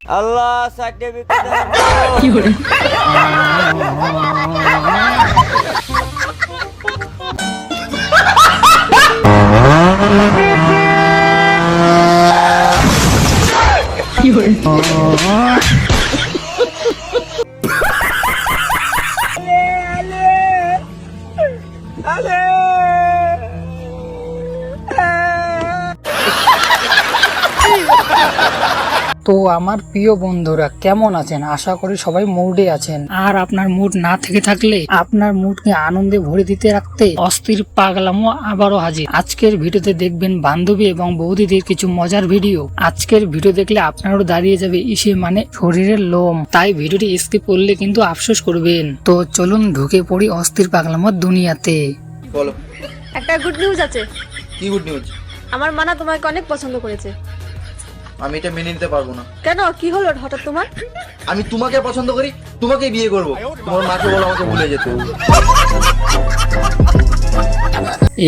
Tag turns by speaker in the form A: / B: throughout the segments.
A: আল্লাহ certificate
B: কি করে কি করে তো আমার প্রিয় বন্ধুরা কেমন আছেন? আশা করি সবাই মুডে আছেন। আর আপনার মুড না থেকে থাকলে আপনার মুডকে আনন্দে ভরে দিতে রাখতে অস্থির পাগলামো আবারও হাজির। আজকের ভিডিওতে দেখবেন বান্ধবী এবং বৌদিদের কিছু মজার ভিডিও। আজকের ভিডিও দেখলে আপনারও দাঁড়িয়ে যাবে ইসে মানে শরীরের লোম। তাই ভিডিওটি স্কিপ করলে কিন্তু আফসোস করবেন। তো চলুন ঢুকে পড়ি অস্থির পাগলামোর দুনিয়াতে।
C: বলো,
D: একটা গুড নিউজ আছে।
C: কি গুড নিউজ?
D: আমার মানা তোমাকে অনেক পছন্দ করেছে।
C: আমি এটা মেনে নিতে পারবো না।
D: কেন, কি হলো হঠাৎ তোমার?
C: আমি তোমাকে পছন্দ করি, তোমাকেই বিয়ে করব। তোমার মাকে বলো আমাকে ভুলে যেতে।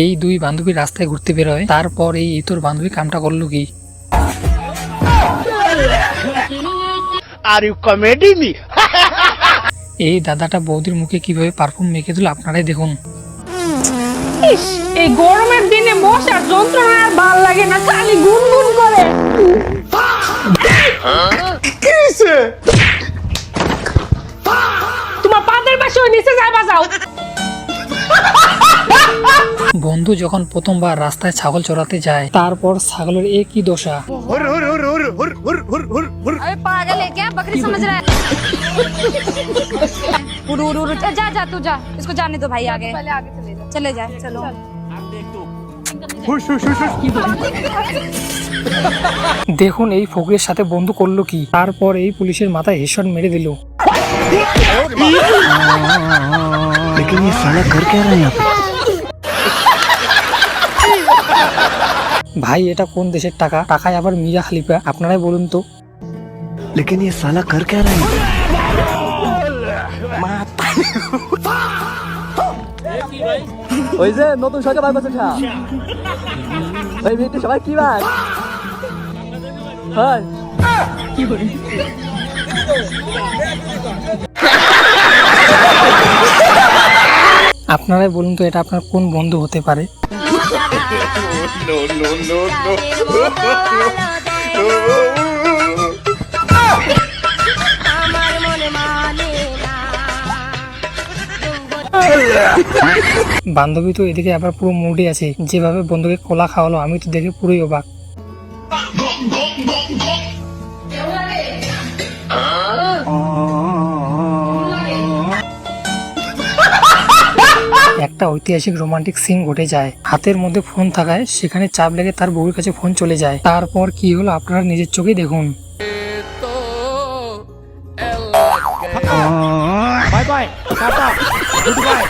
B: এই দুই বান্ধবী রাস্তায় ঘুরতে বেরোয়, তারপর এই তোর বান্ধবী কামটা করলো কি?
E: Are you comedy me?
B: এই দাদাটা বৌদির মুখে কিভাবে পারফিউম মেখে দিল আপনারাই দেখুন।
F: এই গরমের দিনে মশার যন্ত্রণা আর ভাল লাগে না, খালি গুনগুন করে। তোমার পাদের পাশে নিচে যাবা যাও।
B: বন্ধু যখন প্রথমবার রাস্তায় ছাগল চড়াতে যায়, তারপর ছাগলের একই দশা।
G: अबे पागल है क्या? बकरी समझ रहा है? उड़ उड़ उड़ जा जा तू जा, इसको जाने दो भाई आगे। पहले आगे चले जा, चलो।
B: দেখুন এই ফকিরের সাথে বন্ধু করলো কি। তারপর এই পুলিশের মাথায় হেডশট মেরে দিল। ভাই এটা কোন দেশের টাকা? টাকায় আবার মিয়া খালিফা, আপনারাই বলুন তো।
H: लेकिन ये साला कर क्या रहा है?
A: ওই যে নতুন সরকার বার করছে না ওই ভিডিও সবাই কি ভাই হয়
B: কি করে আপনারাই বলুন তো এটা আপনার কোন বন্ধু হতে পারে? বান্ধবী তো এদিকে আবার পুরো মুডে আছে, যেভাবে বন্ধুকে কোলা খাওয়ালো আমি তো দেখে পুরোই অবাক। একটা ঐতিহাসিক রোমান্টিক সিন ঘটে যায়। হাতের মধ্যে ফোন থাকায় সেখানে চাপ লেগে তার বউয়ের কাছে ফোন চলে যায়। তারপর কি হলো আপনারা নিজের চোখে দেখুন।
E: Bye bye, tata, good bye.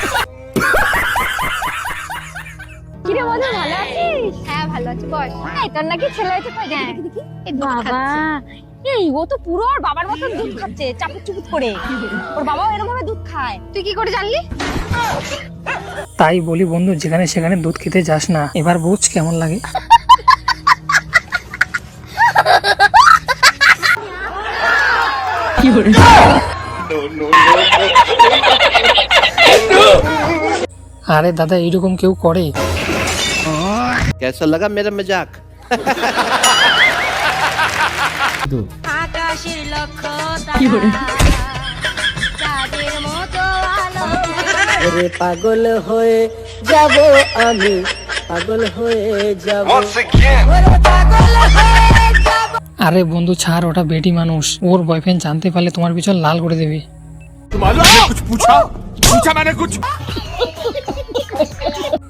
G: কি রে বন্ধু, ভালো আছিস? হ্যাঁ ভালো আছি, বস। এই তোর নাকি ছেলে হয়েছে, কই দেখি দেখি। এই বাবা, এই ও তো পুরো ওর বাবার মতন দুধ খাচ্ছে, চাপুট চুপুট করে। ওর বাবাও এরকম ভাবে দুধ খায়, তুই কি করে জানলি?
B: তাই বলি বন্ধু, যেখানে সেখানে দুধ খেতে যাস না। এবার বুঝ কেমন লাগে। কি করে আরে দাদা এইরকম কেউ করে?
E: कैसा लगा मेरा मजाक?
G: আকাশের লক্ষ্য
B: কি করে
G: তাদের মতো আলো।
A: ওরে পাগল হয়ে যাব আমি পাগল হয়ে যাব
B: আরে বন্ধু ছাড়, ওটা বেটি মানুষ। ওর বয়ফ্রেন্ড জানতে পারলে তোমার পিছন লাল করে দেবে।
E: कुछ पूछा मैंने कुछ।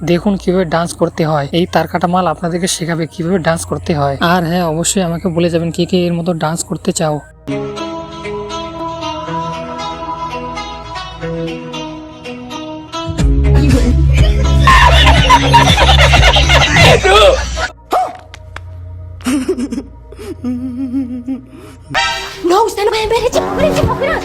B: দেখুন কিভাবে ডান্স করতে হয়। এই তার কাটা মাল আপনাদেরকে শেখাবে কিভাবে ডান্স করতে হয়। আর হ্যাঁ, অবশ্যই আমাকে বলে যাবেন কে কে এর মতো ডান্স করতে চাও।
G: No, usted no puede ver, pokoknya.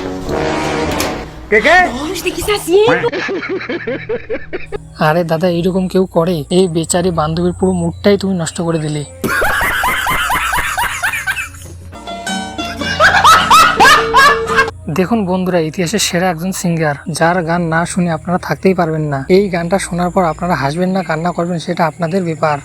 B: আরে দাদা এইরকম কেউ করে? এই বেচারি বান্ধবীর পুরো মুডটাই তুমি নষ্ট করে দিলে। দেখুন বন্ধুরা, ইতিহাসের সেরা একজন সিঙ্গার, যার গান না শুনে আপনারা থাকতেই পারবেন না। এই গানটা শোনার পর আপনারা হাসবেন না কান্না করবেন সেটা আপনাদের ব্যাপার।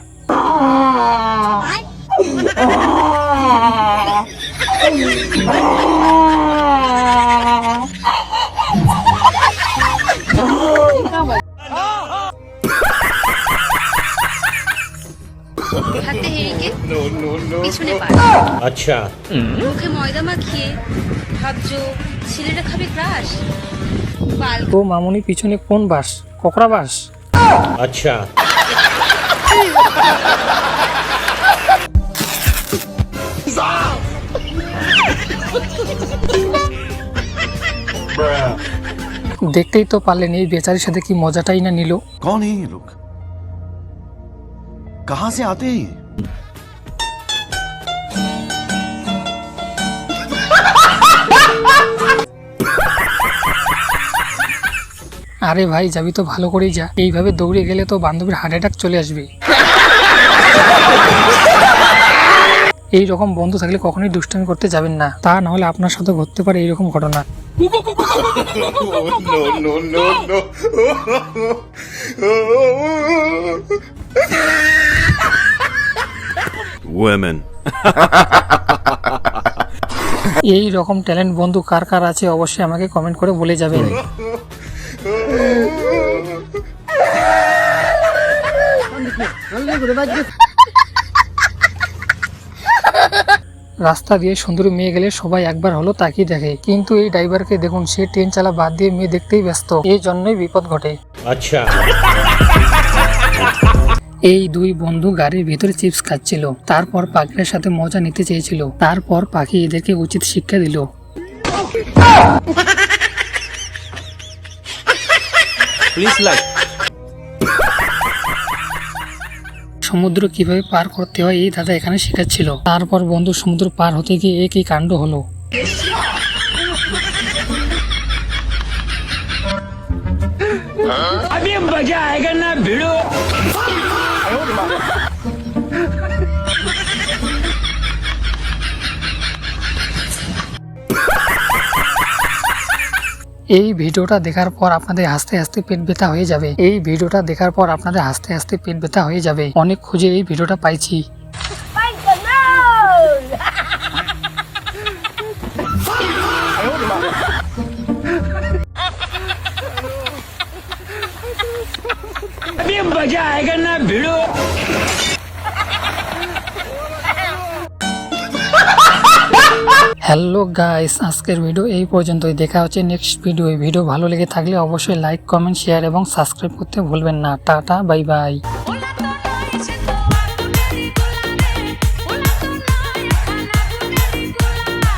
I: হাতে হেরিকে পিছনে পা,
E: अच्छा
I: মুখে ময়দা মাখিয়ে ভাবছো ছেলেটা খাবে ক্রাশ, বাল
B: তো মামুনি পিছনে কোন বাস? কোকড়া বাস?
E: अच्छा
B: দেখতেই তো পারলেন এই বেচারির সাথে কি মজাটাই না নিল।
H: कौन है ये लोग? कहां से आते हैं ये?
B: আরে ভাই যাবি তো ভালো করেই যা, এইভাবে দৌড়ে গেলে তো বান্ধবীর হার্ট অ্যাটাক চলে আসবে। এই রকম বন্ধু থাকলে কখনোই দুষ্টামি করতে যাবেন না, তা না হলে আপনার সাথে ঘটতে পারে এইরকম ঘটনা।
H: Women.
B: এই রকম ট্যালেন্ট বন্ধু কার কার আছে অবশ্যই আমাকে কমেন্ট করে বলে যাবেন। রাস্তা দিয়ে সুন্দরী মেয়ে গেলে সবাই একবার হলো তাকিয়ে দেখে, কিন্তু এই ড্রাইভারকে দেখুন, সে ট্রেন চালা বাদ দিয়ে মেয়ে দেখতেই ব্যস্ত, এই জন্যই বিপদ ঘটে।
E: अच्छा
B: এই দুই বন্ধু গাড়ির ভিতরে চিপস খাচ্ছিল, তারপর পাখির সাথে মজা নিতে চেয়েছিল, তারপর পাখি এদেরকে উচিত শিক্ষা দিল।
C: Please like.
B: সমুদ্র কিভাবে পার করতে হয় এই দাদা এখানে শেখাচ্ছিল। তারপর বন্ধু সমুদ্র পার হতে গিয়ে একই কাণ্ড হলো।
E: अभी मजा आएगा ना भिड़ो।
B: এই ভিডিওটা দেখার পর আপনাদের হাসতে হাসতে পেট ব্যথা হয়ে যাবে। এই ভিডিওটা দেখার পর আপনাদের হাসতে হাসতে পেট ব্যথা হয়ে যাবে। অনেক খুঁজে এই ভিডিওটা পাইছি।
E: अभी मजा आएगा ना भिड़ो।
B: হ্যালো গাইস, আজকের ভিডিও এই পর্যন্তই। দেখা হচ্ছে নেক্সট ভিডিও। ভিডিও ভালো লেগে থাকলে অবশ্যই লাইক, কমেন্ট, শেয়ার এবং সাবস্ক্রাইব করতে ভুলবেন না। Tata, bye bye.